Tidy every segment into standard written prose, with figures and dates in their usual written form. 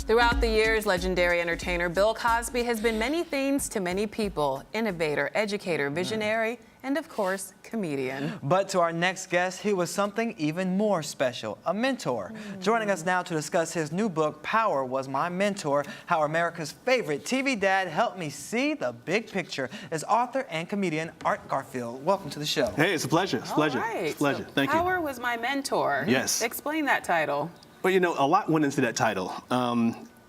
Throughout the years, legendary entertainer Bill Cosby has been many things to many people: innovator, educator, visionary, and of course, comedian. But to our next guest, he was something even more special, a mentor. Joining us now to discuss his new book, Power Was My Mentor, How America's Favorite TV Dad Helped Me See the Big Picture, is author and comedian Art Garfield. Welcome to the show. Hey, it's a pleasure. It's a pleasure. All right. It's a pleasure. Thank you. Power Was My Mentor. Yes. Explain that title. Well, you know, a lot went into that title.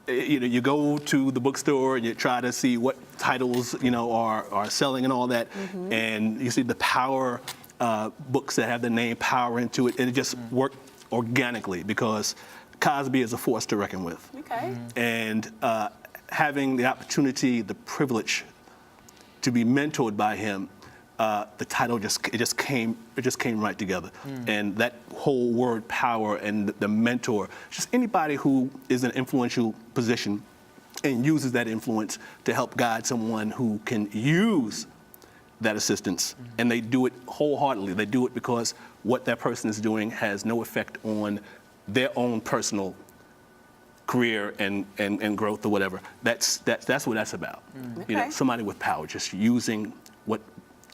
You go to the bookstore and you try to see what titles, are selling and all that. And you see the Power books that have the name Power into it, and it just worked organically because Cosby is a force to reckon with. Okay. And having the opportunity, the privilege to be mentored by him, the title just came right together. And that whole word power and the mentor, just anybody who is in an influential position and uses that influence to help guide someone who can use that assistance, and they do it wholeheartedly. They do it because what that person is doing has no effect on their own personal career and growth or whatever. That's what that's about. Okay. Somebody with power, just using what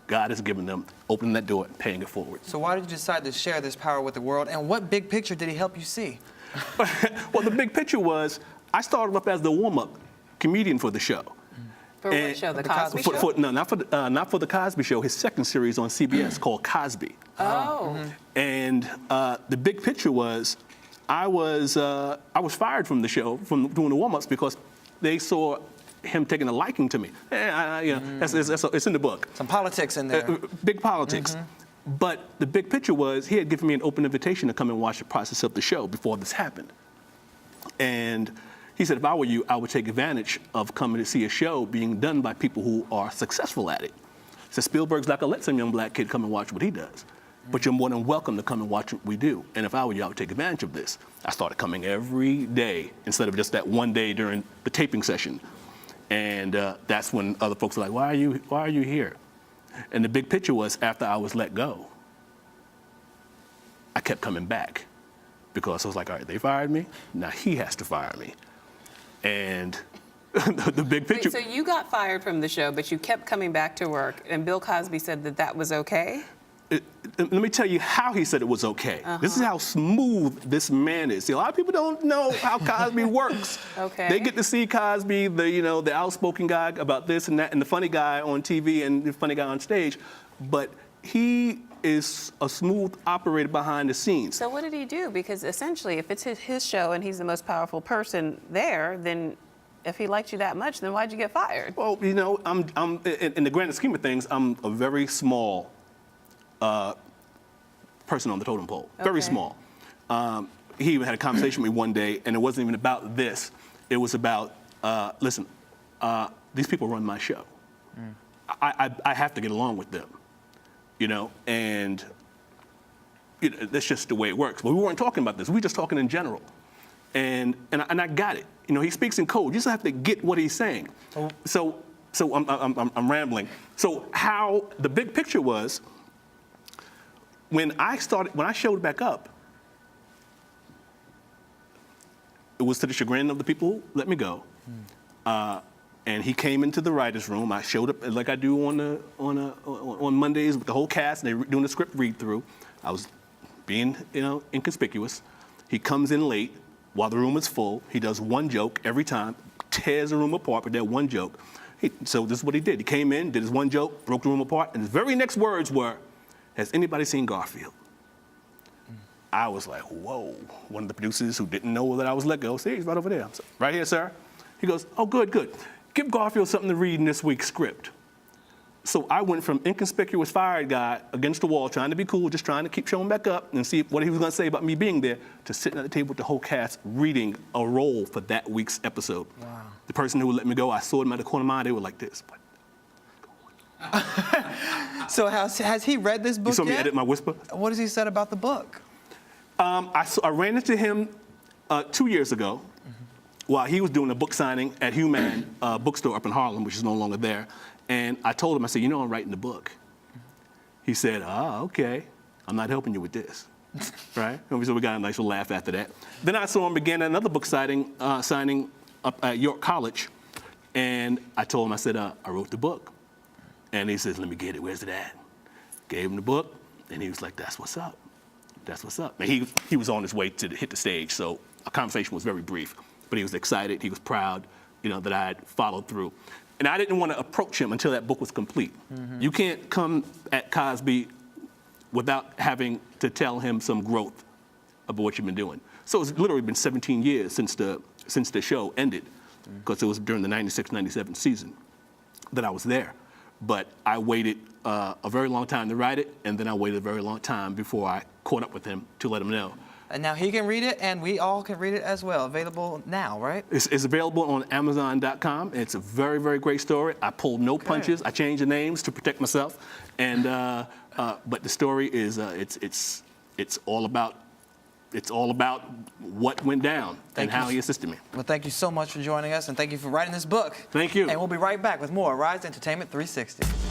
God has given them, opening that door, paying it forward. So why did you decide to share this power with the world, and what big picture did he help you see? Well, the big picture was, I started up as the warm-up comedian for the show. For what show? The Cosby Show? No, not for the Cosby Show. His second series on CBS called Cosby. Oh. And the big picture was, I was fired from the show, from doing the warm-ups, because they saw him taking a liking to me. It's in the book. Some politics in there. Big politics. But the big picture was, he had given me an open invitation to come and watch the process of the show before this happened. And he said, if I were you, I would take advantage of coming to see a show being done by people who are successful at it. He said, Spielberg's not gonna let some young black kid come and watch what he does. But you're more than welcome to come and watch what we do. And if I were you, I would take advantage of this. I started coming every day instead of just that one day during the taping session. And that's when other folks were like, why are you here? And the big picture was, after I was let go, I kept coming back because I was like, all right, they fired me, now he has to fire me. And the big picture. Wait, so you got fired from the show, but you kept coming back to work, and Bill Cosby said that that was okay? Let me tell you how he said it was okay. This is how smooth this man is. See, a lot of people don't know how Cosby works. Okay. They get to see Cosby, the outspoken guy about this and that, and the funny guy on TV and the funny guy on stage, but he is a smooth operator behind the scenes. So what did he do? Because essentially, if it's his show and he's the most powerful person there, then if he liked you that much, then why'd you get fired? Well, I'm in the grand scheme of things, I'm a very small person on the totem pole, very small. He even had a conversation with me one day, and it wasn't even about this. It was about, listen, these people run my show. I have to get along with them, and that's just the way it works. But we weren't talking about this. We were just talking in general, and I got it. He speaks in code. You just have to get what he's saying. So I'm rambling. So how the big picture was, when I showed back up, it was to the chagrin of the people who let me go. And he came into the writer's room. I showed up like I do on Mondays with the whole cast, and they were doing the script read through. I was being, inconspicuous. He comes in late while the room is full. He does one joke every time, tears the room apart with that one joke. So this is what he did. He came in, did his one joke, broke the room apart, and his very next words were, has anybody seen Garfield? I was like, whoa. One of the producers who didn't know that I was let go, see, he's right over there. So, right here, sir. He goes, oh, good. Give Garfield something to read in this week's script. So I went from inconspicuous fired guy against the wall, trying to be cool, just trying to keep showing back up and see what he was gonna say about me being there, to sitting at the table with the whole cast reading a role for that week's episode. Wow. The person who would let me go, I saw them at the corner of my eye, they were like this. So has he read this book You saw me yet? edit my whisper? What has he said about the book? I ran into him 2 years ago while he was doing a book signing at Human bookstore up in Harlem, which is no longer there. And I told him, I said, I'm writing the book. He said, okay, I'm not helping you with this. right? And so we got a nice little laugh after that. Then I saw him again at another book signing up at York College, and I told him, I said, I wrote the book. And he says, let me get it, where's it at? Gave him the book, and he was like, that's what's up. That's what's up. And he was on his way to hit the stage, so our conversation was very brief, but he was excited, he was proud, that I had followed through. And I didn't want to approach him until that book was complete. Mm-hmm. You can't come at Cosby without having to tell him some growth about what you've been doing. So it's literally been 17 years since the show ended, because it was during the 96-97 season that I was there. But I waited a very long time to write it, and then I waited a very long time before I caught up with him to let him know. And now he can read it, and we all can read it as well. Available now, right? It's available on Amazon.com. It's a very, very great story. I pulled no punches. I changed the names to protect myself, and but the story is it's all about what went down and how he assisted me. Well, thank you so much for joining us, and thank you for writing this book. Thank you. And we'll be right back with more Rise Entertainment 360.